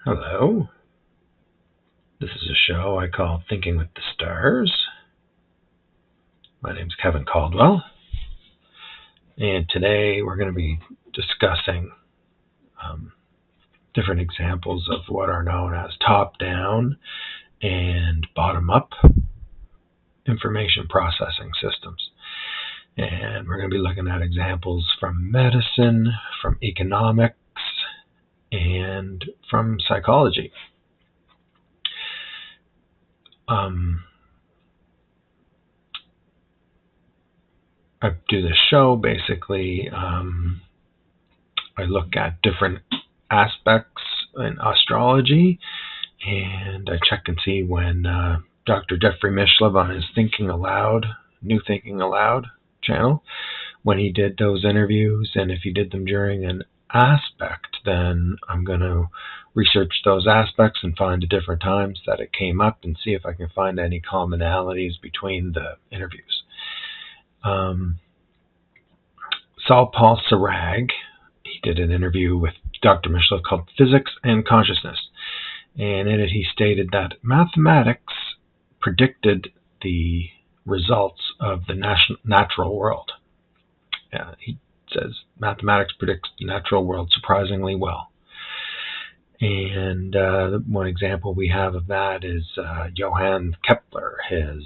Hello. This is a show I call Thinking with the Stars. My name's Kevin Caldwell, and today we're going to be discussing different examples of what are known as top-down and bottom-up information processing systems. And we're going to be looking at examples from medicine, from economics, and from psychology. I do this show basically. I look at different aspects in astrology, and I check and see when Dr. Jeffrey Mishlove on his New Thinking Aloud channel, when he did those interviews, and if he did them during an aspect, then I'm going to research those aspects and find the different times that it came up and see if I can find any commonalities between the interviews. Saul Paul Sarag, he did an interview with Dr. Mishlove called Physics and Consciousness. And in it he stated that mathematics predicted the results of the natural world. He says mathematics predicts the natural world surprisingly well. And one example we have of that is Johann Kepler, his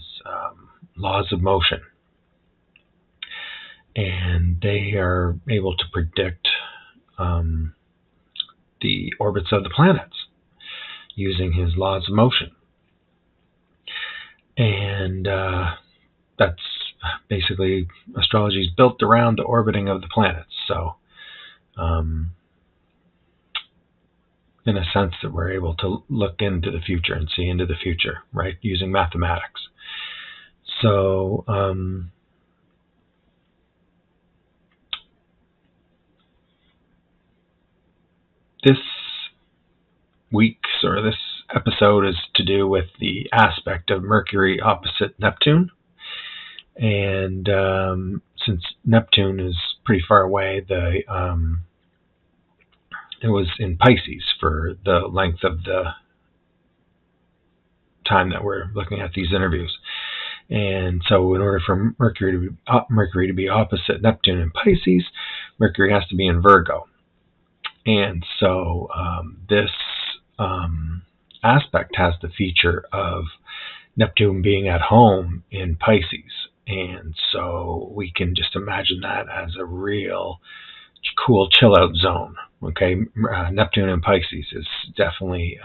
laws of motion. And they are able to predict the orbits of the planets using his laws of motion. And that's basically, astrology is built around the orbiting of the planets. So in a sense that we're able to look into the future and see into the future, right, using mathematics. So this week's or this episode is to do with the aspect of Mercury opposite Neptune. And since Neptune is pretty far away, it was in Pisces for the length of the time that we're looking at these interviews. And so in order for Mercury to be opposite Neptune in Pisces, Mercury has to be in Virgo. And so this aspect has the feature of Neptune being at home in Pisces. And so we can just imagine that as a real cool chill out zone. Okay, Neptune in Pisces is definitely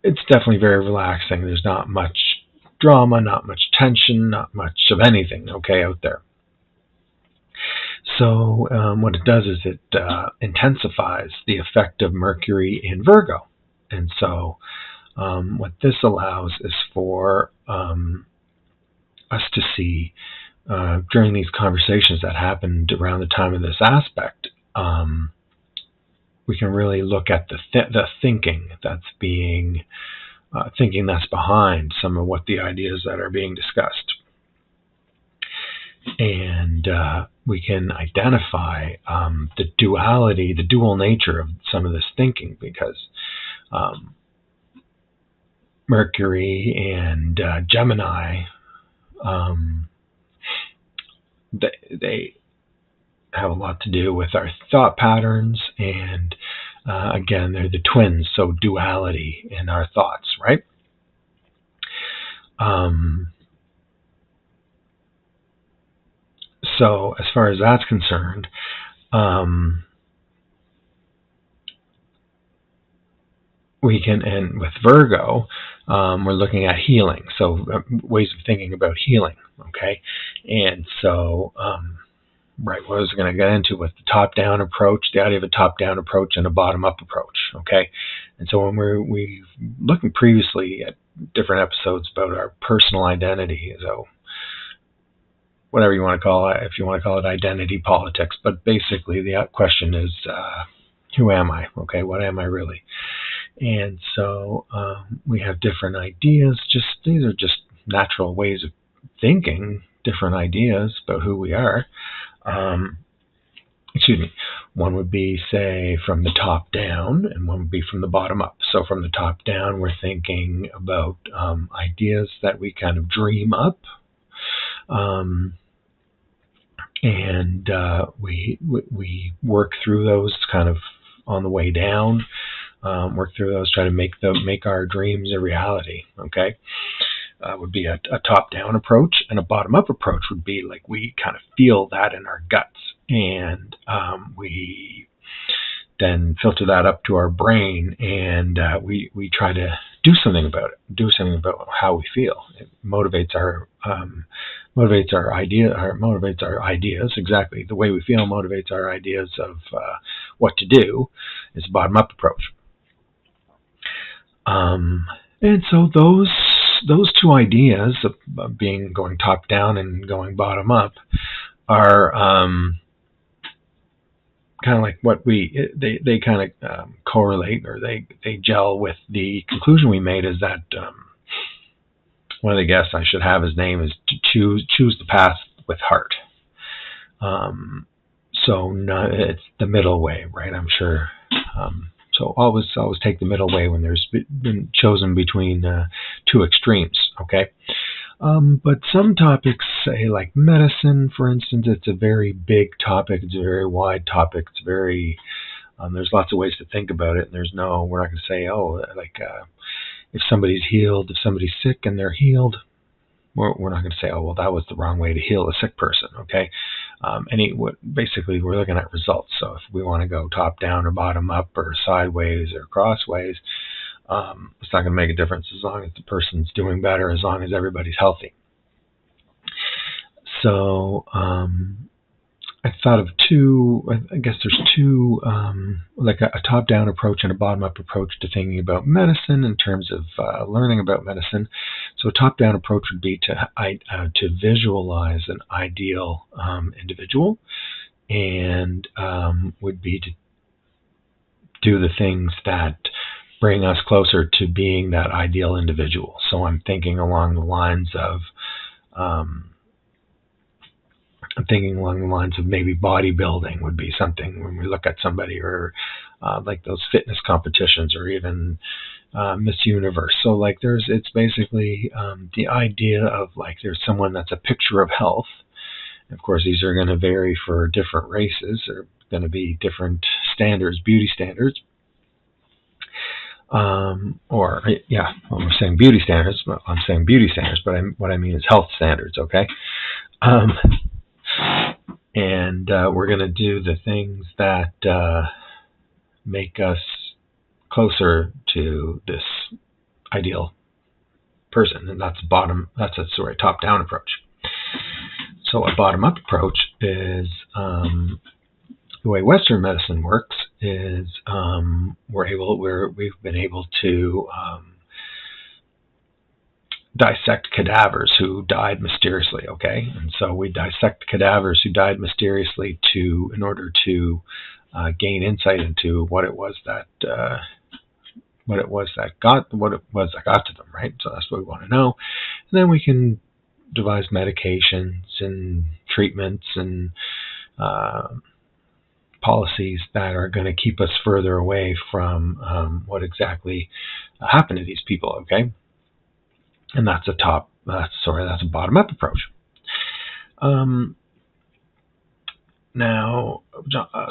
it's definitely very relaxing. There's not much drama, not much tension, not much of anything, okay, out there. So what it does is it intensifies the effect of Mercury in Virgo. And so what this allows is for us to see during these conversations that happened around the time of this aspect, we can really look at the thinking that's behind some of what the ideas that are being discussed. And we can identify the duality, the dual nature of some of this thinking, because Mercury and Gemini, they have a lot to do with our thought patterns, and again, they're the twins, so duality in our thoughts, right? So as far as that's concerned, we can, and with Virgo, we're looking at healing, so ways of thinking about healing, okay? And so, right, what I was going to get into with the top-down approach, the idea of a top-down approach and a bottom-up approach, okay? And so when we're looking previously at different episodes about our personal identity, so whatever you want to call it, if you want to call it identity politics, but basically the question is, who am I? Okay, what am I really? And so we have different ideas. These are just natural ways of thinking, different ideas about who we are. One would be, say, from the top down, and one would be from the bottom up. So from the top down, we're thinking about ideas that we kind of dream up, and we work through those kind of on the way down. Work through those, try to make our dreams a reality. Okay, would be a top-down approach, and a bottom-up approach would be like we kind of feel that in our guts, and we then filter that up to our brain, and we try to do something about it, do something about how we feel. It motivates our ideas. Exactly, the way we feel motivates our ideas of what to do. Is a bottom-up approach. And so those two ideas of being going top down and going bottom up are kind of like what they kind of correlate, or they gel with the conclusion we made, is that one of the guests I should have, his name is to choose the path with heart. So it's the middle way, right? I'm sure. So always take the middle way when there's been chosen between two extremes, okay? But some topics, say like medicine, for instance, it's a very big topic. It's a very wide topic. It's very there's lots of ways to think about it. And we're not going to say, if somebody's healed, if somebody's sick and they're healed, we're not going to say, oh, well, that was the wrong way to heal a sick person, okay? Basically, we're looking at results. So if we want to go top down or bottom up or sideways or crossways, it's not going to make a difference as long as the person's doing better, as long as everybody's healthy. So I thought of I guess there's two, like a top-down approach and a bottom-up approach to thinking about medicine in terms of learning about medicine. So a top-down approach would be to visualize an ideal individual, and would be to do the things that bring us closer to being that ideal individual. So I'm thinking along the lines of maybe bodybuilding would be something when we look at somebody, or like those fitness competitions, or even Miss Universe. So like it's basically the idea of like there's someone that's a picture of health. Of course, these are going to vary for different races. There are going to be different standards, beauty standards. I'm saying beauty standards. I'm saying beauty standards, but what I mean is health standards. Okay. And we're going to do the things that make us closer to this ideal person, and that's a top-down approach. So a bottom-up approach is the way Western medicine works. Is we've been able to dissect cadavers who died mysteriously, okay? And so we dissect cadavers who died mysteriously in order to gain insight into what it was that got to them, right? So that's what we want to know. And then we can devise medications and treatments and policies that are going to keep us further away from what exactly happened to these people, okay? And that's a bottom-up approach. Now,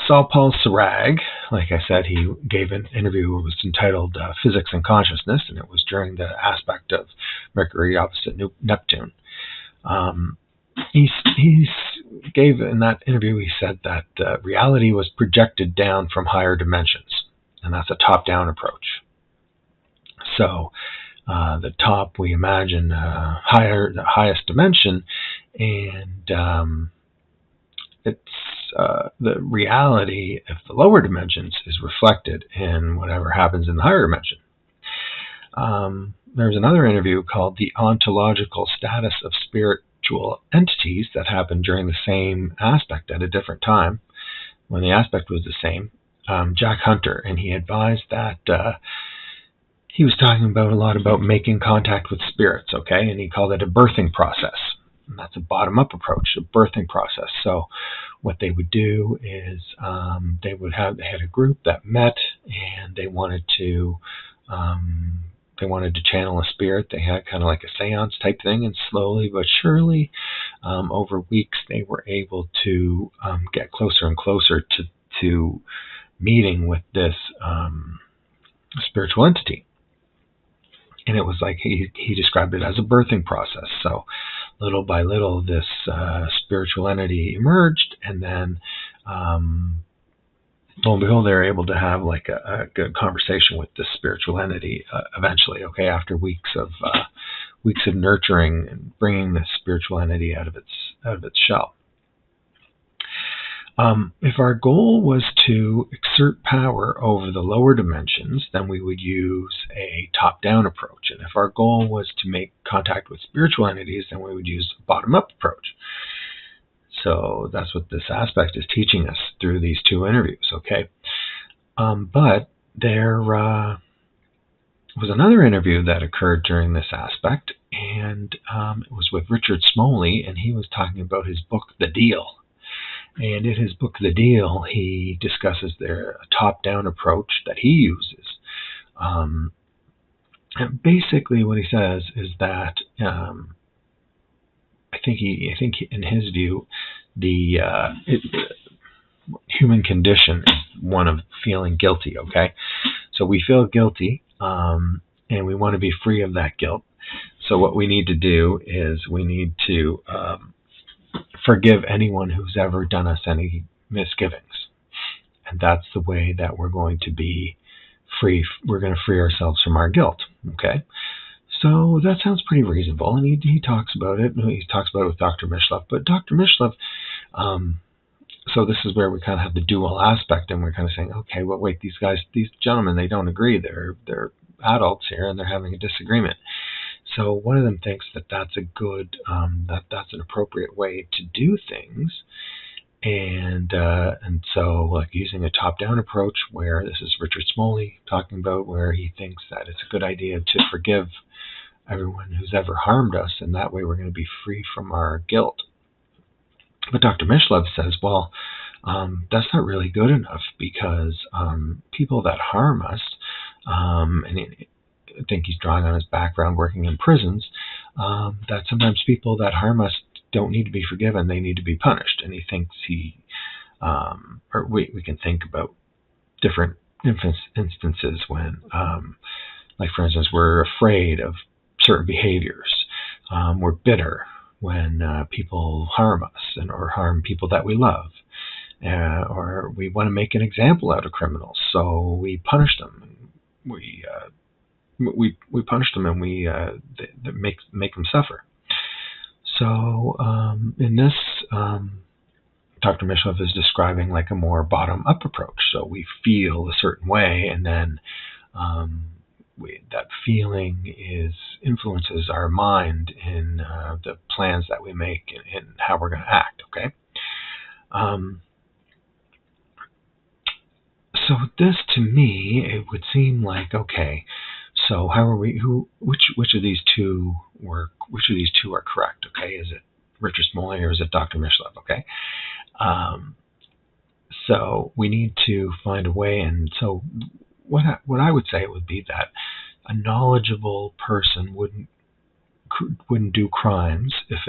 Saul Paul Sarag, like I said, he gave an interview that was entitled Physics and Consciousness, and it was during the aspect of Mercury opposite Neptune. He gave, in that interview, he said that reality was projected down from higher dimensions, and that's a top-down approach. So, the top, we imagine the highest dimension, and it's the reality of the lower dimensions is reflected in whatever happens in the higher dimension. There's another interview called The Ontological Status of Spiritual Entities that happened during the same aspect at a different time, when the aspect was the same. Jack Hunter, and he advised that he was talking a lot about making contact with spirits, okay? And he called it a birthing process. And that's a bottom-up approach, a birthing process. So what they would do is they had a group that met, and they wanted to channel a spirit. They had kind of like a seance type thing, and slowly but surely, over weeks, they were able to get closer and closer to meeting with this spiritual entity. And it was like he described it as a birthing process. So little by little, this spiritual entity emerged, and then lo and behold, they were able to have like a good conversation with this spiritual entity eventually. Okay, after weeks of nurturing and bringing this spiritual entity out of its shell. If our goal was to exert power over the lower dimensions, then we would use a top-down approach. And if our goal was to make contact with spiritual entities, then we would use a bottom-up approach. So that's what this aspect is teaching us through these two interviews, okay? But there was another interview that occurred during this aspect, and it was with Richard Smalley, and he was talking about his book, The Deal. And in his book, The Deal, he discusses their top-down approach that he uses. And basically, what he says is that I think in his view, the human condition is one of feeling guilty. Okay, so we feel guilty, and we want to be free of that guilt. So what we need to do is we need to forgive anyone who's ever done us any misgivings. And that's the way that we're going to be free. We're going to free ourselves from our guilt. Okay? So that sounds pretty reasonable. And he talks about it. He talks about it with Dr. Mishlev. But Dr. Mishlev, so this is where we kind of have the dual aspect, and we're kind of saying, okay, well, wait, these gentlemen, they don't agree. They're adults here, and they're having a disagreement. So one of them thinks that that's a good, that's an appropriate way to do things, and so like using a top-down approach, where this is Richard Smalley talking about, where he thinks that it's a good idea to forgive everyone who's ever harmed us, and that way we're going to be free from our guilt. But Dr. Mishlev says, well, that's not really good enough, because people that harm us, and I think he's drawing on his background working in prisons, that sometimes people that harm us don't need to be forgiven, they need to be punished. And he thinks or we can think about different instances when, like for instance, we're afraid of certain behaviors. We're bitter when people harm us or harm people that we love. Or we want to make an example out of criminals, so we punish them. We punish them, and we make them suffer. So in this, Dr. Mishlev is describing like a more bottom-up approach. So we feel a certain way, and then that feeling influences our mind in the plans that we make and how we're going to act. Okay. So this, to me, it would seem like, okay, so how are we? Which of these two are correct? Okay, is it Richard Smalley or is it Dr. Mishlev? Okay, so we need to find a way. And so what I would say would be that a knowledgeable person wouldn't do crimes if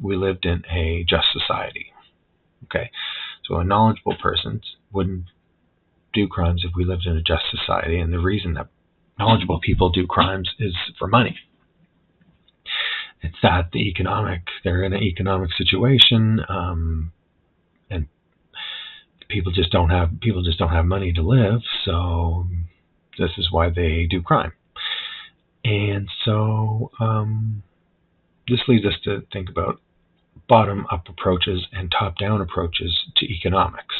we lived in a just society. Okay, so a knowledgeable person wouldn't do crimes if we lived in a just society, and the reason that knowledgeable people do crimes is for money. It's that they're in an economic situation, and people just don't have money to live, so this is why they do crime. And so this leads us to think about bottom-up approaches and top-down approaches to economics.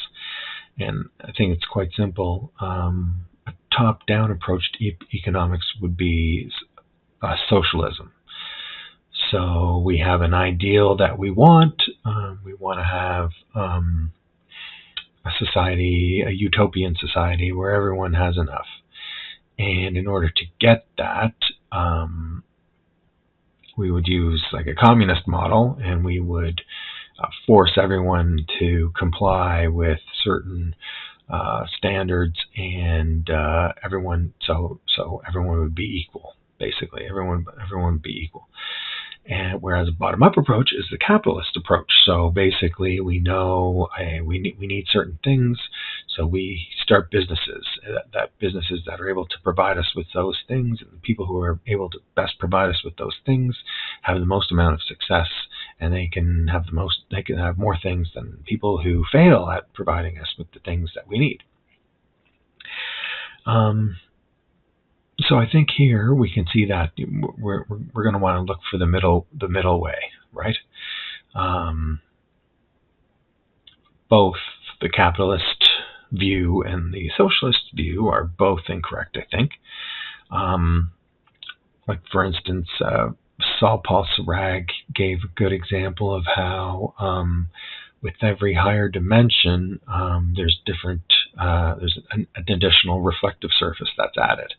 And I think it's quite simple. A top-down approach to economics would be socialism. So we have an ideal that we want. We want to have a society, a utopian society where everyone has enough. And in order to get that, we would use like a communist model, and we would force everyone to comply with certain standards, and everyone so everyone would be equal. Basically, everyone would be equal. And whereas a bottom-up approach is the capitalist approach. So basically, we know we need certain things, so we start businesses that are able to provide us with those things, and the people who are able to best provide us with those things have the most amount of success, and they can have more things than people who fail at providing us with the things that we need. So I think here we can see that we're going to want to look for the middle way, right? Both the capitalist view and the socialist view are both incorrect, I think. Like for instance, Saul Paul Sarag gave a good example of how with every higher dimension, there's an additional reflective surface that's added.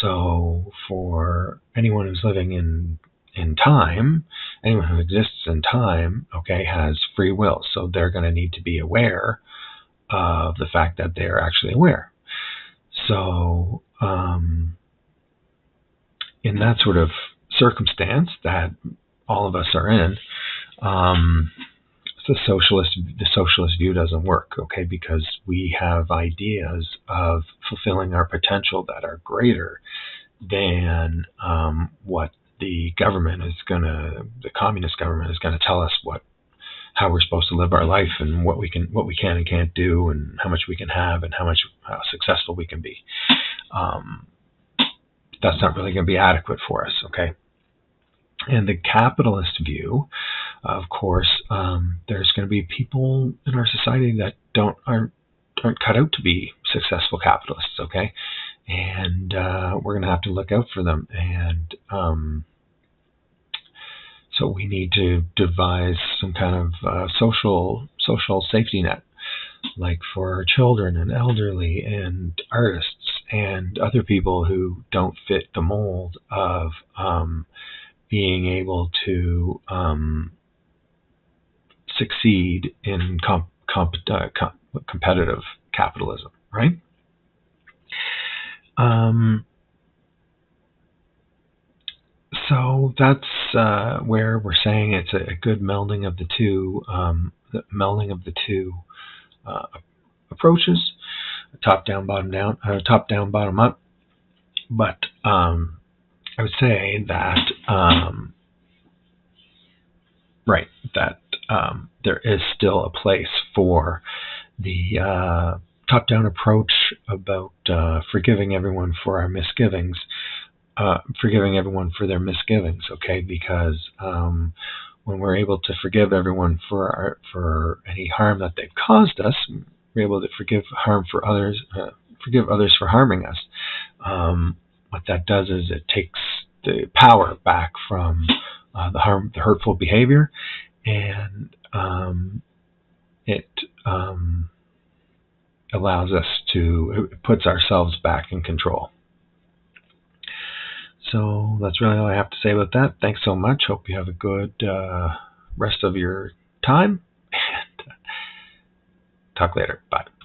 So for anyone who's living in time, anyone who exists in time, has free will. So they're going to need to be aware of the fact that they're actually aware. So in that sort of circumstance that all of us are in, the socialist view doesn't work, because we have ideas of fulfilling our potential that are greater than what the communist government is going to tell us how we're supposed to live our life, and what we can and can't do, and how much we can have, and how successful we can be. That's not really going to be adequate for us, And the capitalist view, of course, there's going to be people in our society that aren't cut out to be successful capitalists, and we're going to have to look out for them. And so we need to devise some kind of social safety net, like for children and elderly and artists and other people who don't fit the mold of being able to succeed in competitive capitalism, right? So that's where we're saying it's a good melding of the two, approaches: top down, bottom down, top down, bottom up. But I would say that there is still a place for the top-down approach about forgiving everyone for our misgivings, forgiving everyone for their misgivings, because when we're able to forgive everyone for any harm that they've caused us, we're able to forgive others for harming us. What that does is it takes the power back from the hurtful behavior, and it allows us it puts ourselves back in control. So that's really all I have to say about that. Thanks so much. Hope you have a good rest of your time, and talk later. Bye.